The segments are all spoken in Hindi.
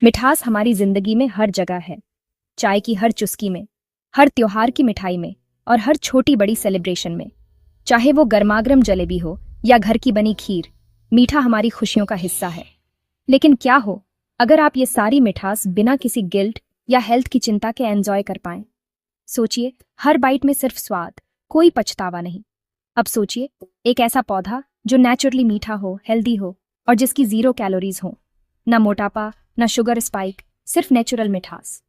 मिठास हमारी जिंदगी में हर जगह है। चाय की हर चुस्की में, हर त्योहार की मिठाई में और हर छोटी बड़ी सेलिब्रेशन में। चाहे वो गर्मागर्म जलेबी हो या घर की बनी खीर, मीठा हमारी खुशियों का हिस्सा है। लेकिन क्या हो अगर आप ये सारी मिठास बिना किसी गिल्ट या हेल्थ की चिंता के एंजॉय कर पाएं? सोचिए, हर बाइट में सिर्फ स्वाद, कोई पछतावा नहीं। अब सोचिए, एक ऐसा पौधा जो नेचुरली मीठा हो, हेल्दी हो और जिसकी 0 कैलोरीज हो। ना मोटापा, ना शुगर स्पाइक, सिर्फ नेचुरल मिठास।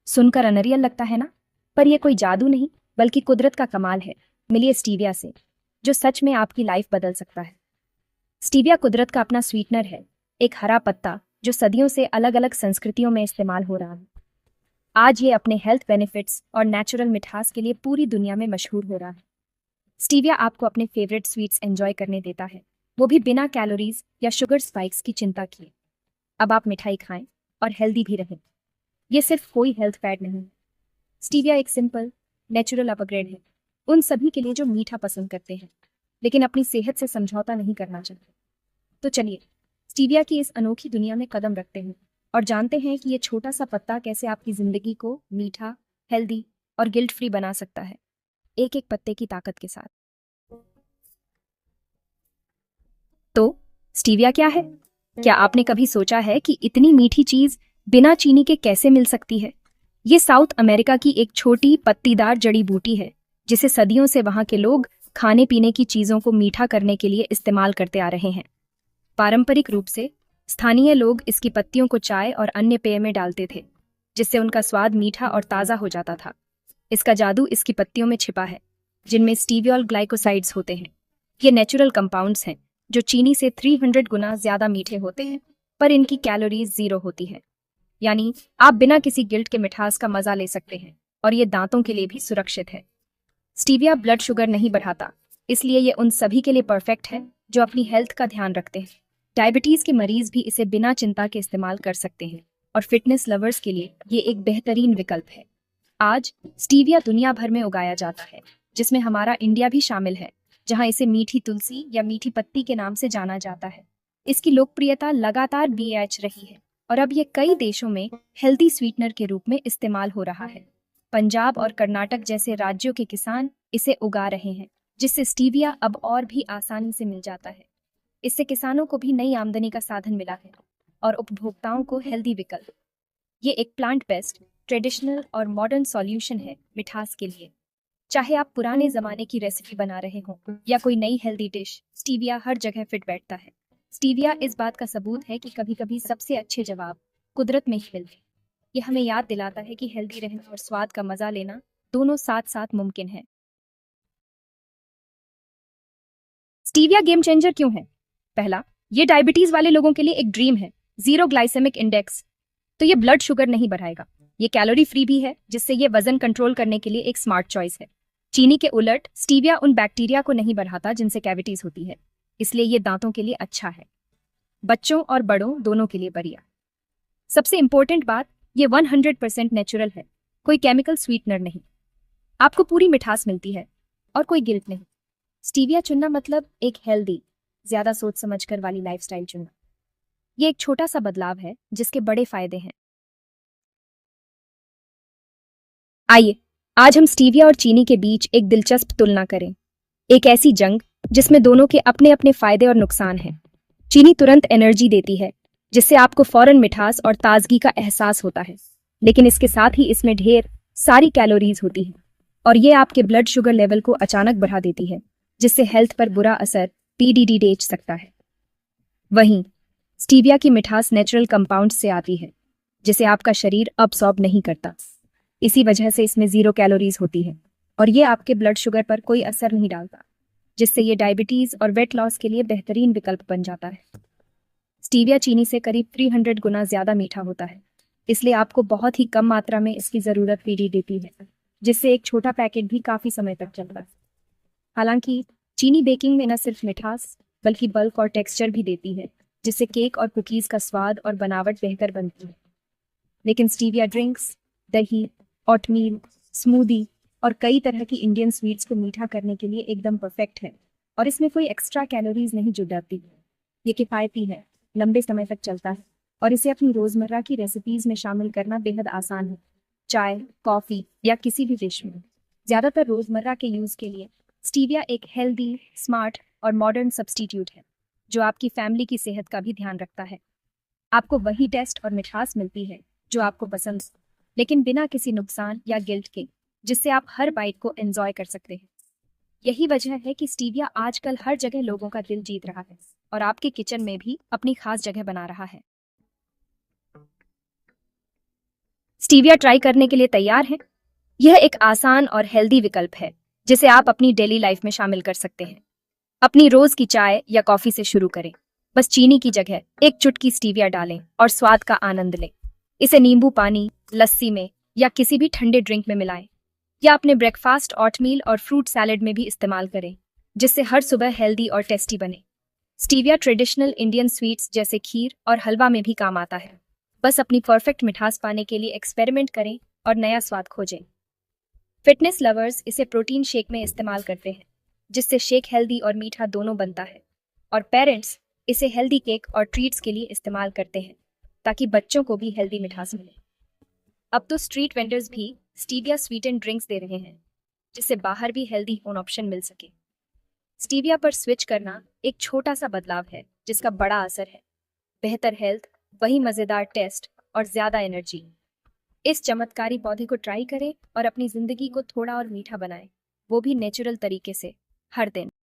सुनकर अनरियल लगता है ना? पर यह कोई जादू नहीं, बल्कि कुदरत का कमाल है। मिलिए स्टीविया से, जो सच में आपकी लाइफ बदल सकता है। स्टीविया कुदरत का अपना स्वीटनर है, एक हरा पत्ता जो सदियों से अलग अलग संस्कृतियों में इस्तेमाल हो रहा है। आज ये अपने हेल्थ बेनिफिट्स और नेचुरल मिठास के लिए पूरी दुनिया में मशहूर हो रहा है। स्टीविया आपको अपने फेवरेट स्वीट्स एंजॉय करने देता है, वो भी बिना कैलोरीज या शुगर स्पाइक्स की चिंता किए। अब आप मिठाई खाएं और हेल्दी भी रहें। ये सिर्फ कोई हेल्थ फैड नहीं है। स्टीविया एक सिंपल, नेचुरल अपग्रेड है उन सभी के लिए जो मीठा पसंद करते हैं लेकिन अपनी सेहत से समझौता नहीं करना चाहते। तो चलिए, स्टीविया की इस अनोखी दुनिया में कदम रखते हैं और जानते हैं कि ये छोटा सा पत्ता कैसे आपकी जिंदगी को मीठा, हेल्दी और गिल्ट फ्री बना सकता है, एक एक पत्ते की ताकत के साथ। तो स्टीविया क्या है? क्या आपने कभी सोचा है कि इतनी मीठी चीज बिना चीनी के कैसे मिल सकती है? ये साउथ अमेरिका की एक छोटी पत्तीदार जड़ी बूटी है जिसे सदियों से वहां के लोग खाने पीने की चीजों को मीठा करने के लिए इस्तेमाल करते आ रहे हैं। पारंपरिक रूप से स्थानीय लोग इसकी पत्तियों को चाय और अन्य पेय में डालते थे, जिससे उनका स्वाद मीठा और ताज़ा हो जाता था। इसका जादू इसकी पत्तियों में छिपा है, जिनमें स्टीवियोल ग्लाइकोसाइड्स होते हैं। ये नेचुरल कंपाउंड्स हैं जो चीनी से 300 गुना ज्यादा मीठे होते हैं, पर इनकी कैलोरीज 0 होती है। यानी आप बिना किसी गिल्ट के मिठास का मजा ले सकते हैं और ये दांतों के लिए भी सुरक्षित है। स्टीविया ब्लड शुगर नहीं बढ़ाता, इसलिए ये उन सभी के लिए परफेक्ट है जो अपनी हेल्थ का ध्यान रखते हैं। डायबिटीज के मरीज भी इसे बिना चिंता के इस्तेमाल कर सकते हैं और फिटनेस लवर्स के लिए ये एक बेहतरीन विकल्प है। आज स्टीविया दुनिया भर में उगाया जाता है, जिसमें हमारा इंडिया भी शामिल है, जहां इसे मीठी तुलसी या मीठी पत्ती के नाम से जाना जाता है। इसकी लोकप्रियता लगातार बढ़ रही है और अब ये कई देशों में हेल्दी स्वीटनर के रूप में इस्तेमाल हो रहा है। पंजाब और कर्नाटक जैसे राज्यों के किसान इसे उगा रहे हैं, जिससे स्टीविया अब और भी आसानी से मिल जाता है। इससे किसानों को भी नई आमदनी का साधन मिला है और उपभोक्ताओं को हेल्दी विकल्प। ये एक प्लांट बेस्ड, ट्रेडिशनल और मॉडर्न सॉल्यूशन है मिठास के लिए। चाहे आप पुराने जमाने की रेसिपी बना रहे हों या कोई नई हेल्दी डिश, स्टीविया हर जगह फिट बैठता है। स्टीविया इस बात का सबूत है कि कभी कभी सबसे अच्छे जवाब कुदरत में ही मिलते हैं। ये हमें याद दिलाता है कि हेल्दी रहना और स्वाद का मजा लेना दोनों साथ साथ मुमकिन है। स्टीविया गेम चेंजर क्यों है? पहला, ये डायबिटीज वाले लोगों के लिए एक ड्रीम है। 0 ग्लाइसेमिक इंडेक्स, तो ये ब्लड शुगर नहीं बढ़ाएगा। ये कैलोरी फ्री भी है, जिससे ये वजन कंट्रोल करने के लिए एक स्मार्ट चॉइस है। चीनी के उलट स्टीविया उन बैक्टीरिया को नहीं बढ़ाता जिनसे कैविटीज होती है, इसलिए ये दांतों के लिए अच्छा है। बच्चों और बड़ों दोनों के लिए बढ़िया। सबसे इंपॉर्टेंट बात, ये 100% नेचुरल है, कोई केमिकल स्वीटनर नहीं। आपको पूरी मिठास मिलती है और कोई गिल्ट नहीं। स्टीविया चुनना मतलब एक हेल्दी, ज्यादा सोच समझकर वाली लाइफस्टाइल चुनना। ये एक छोटा सा बदलाव है जिसके बड़े फायदे हैं। आइए, आज हम स्टीविया और चीनी के बीच एक दिलचस्प तुलना करें। एक ऐसी जंग जिसमें दोनों के अपने अपने फायदे और नुकसान हैं। चीनी तुरंत एनर्जी देती है, जिससे आपको फौरन मिठास और ताजगी का एहसास होता है, लेकिन इसके साथ ही इसमें ढेर सारी कैलोरीज होती हैं और ये आपके ब्लड शुगर लेवल को अचानक बढ़ा देती है, जिससे हेल्थ पर बुरा असर पीडीडी देख सकता है। वहीं स्टीविया की मिठास नेचुरल कंपाउंड से आती है, जिसे आपका शरीर अब्सॉर्ब नहीं करता। इसी वजह से इसमें 0 कैलोरीज होती है और ये आपके ब्लड शुगर पर कोई असर नहीं डालता, जिससे ये डायबिटीज और वेट लॉस के लिए बेहतरीन विकल्प बन जाता है। स्टीविया चीनी से करीब 300 गुना ज्यादा मीठा होता है, इसलिए आपको बहुत ही कम मात्रा में इसकी जरूरत पीडी देती है, जिससे एक छोटा पैकेट भी काफी समय तक चलता है। हालांकि चीनी बेकिंग में न सिर्फ मिठास बल्कि बल्क और टेक्सचर भी देती है, जिससे केक और कुकीज का स्वाद और बनावट बेहतर बनती है। लेकिन स्टीविया ड्रिंक्स, दही, ओटमील, स्मूदी और कई तरह की इंडियन स्वीट्स को मीठा करने के लिए एकदम परफेक्ट है और इसमें कोई एक्स्ट्रा कैलोरीज नहीं जुड़ जाती। ये किफायती है, लंबे समय तक चलता है और इसे अपनी रोजमर्रा की रेसिपीज में शामिल करना बेहद आसान है। चाय, कॉफी या किसी भी डिश में ज्यादातर रोजमर्रा के यूज के लिए स्टीविया एक हेल्दी, स्मार्ट और मॉडर्न सब्स्टिट्यूट है जो आपकी फैमिली की सेहत का भी ध्यान रखता है। आपको वही टेस्ट और मिठास मिलती है जो आपको पसंद है, लेकिन बिना किसी नुकसान या गिल्ट के, जिससे आप हर बाइट को एंजॉय कर सकते हैं। यही वजह है कि स्टीविया आजकल हर जगह लोगों का दिल जीत रहा है और आपके किचन में भी अपनी खास जगह बना रहा है। स्टीविया ट्राई करने के लिए तैयार हैं? यह एक आसान और हेल्दी विकल्प है जिसे आप अपनी डेली लाइफ में शामिल कर सकते हैं। अपनी रोज की चाय या कॉफी से शुरू करें। बस चीनी की जगह एक चुटकी स्टीविया डालें और स्वाद का आनंद लें। इसे नींबू पानी, लस्सी में या किसी भी ठंडे ड्रिंक में मिलाएं, या अपने ब्रेकफास्ट, ओटमील और फ्रूट सैलेड में भी इस्तेमाल करें, जिससे हर सुबह हेल्दी और टेस्टी बने। स्टीविया ट्रेडिशनल इंडियन स्वीट्स जैसे खीर और हलवा में भी काम आता है। बस अपनी परफेक्ट मिठास पाने के लिए एक्सपेरिमेंट करें और नया स्वाद खोजें। फिटनेस लवर्स इसे प्रोटीन शेक में इस्तेमाल करते हैं, जिससे शेक हेल्दी और मीठा दोनों बनता है। और पेरेंट्स इसे हेल्दी केक और ट्रीट्स के लिए इस्तेमाल करते हैं ताकि बच्चों को भी हेल्दी मिठास मिले। अब तो स्ट्रीट वेंडर्स भी स्टीविया स्वीटेंड ड्रिंक्स दे रहे हैं, जिससे बाहर भी हेल्दी होन ऑप्शन मिल सके। स्टीविया पर स्विच करना एक छोटा सा बदलाव है जिसका बड़ा असर है। बेहतर हेल्थ, वही मजेदार टेस्ट और ज्यादा एनर्जी। इस चमत्कारी पौधे को ट्राई करें और अपनी जिंदगी को थोड़ा और मीठा बनाएं, वो भी नेचुरल तरीके से, हर दिन।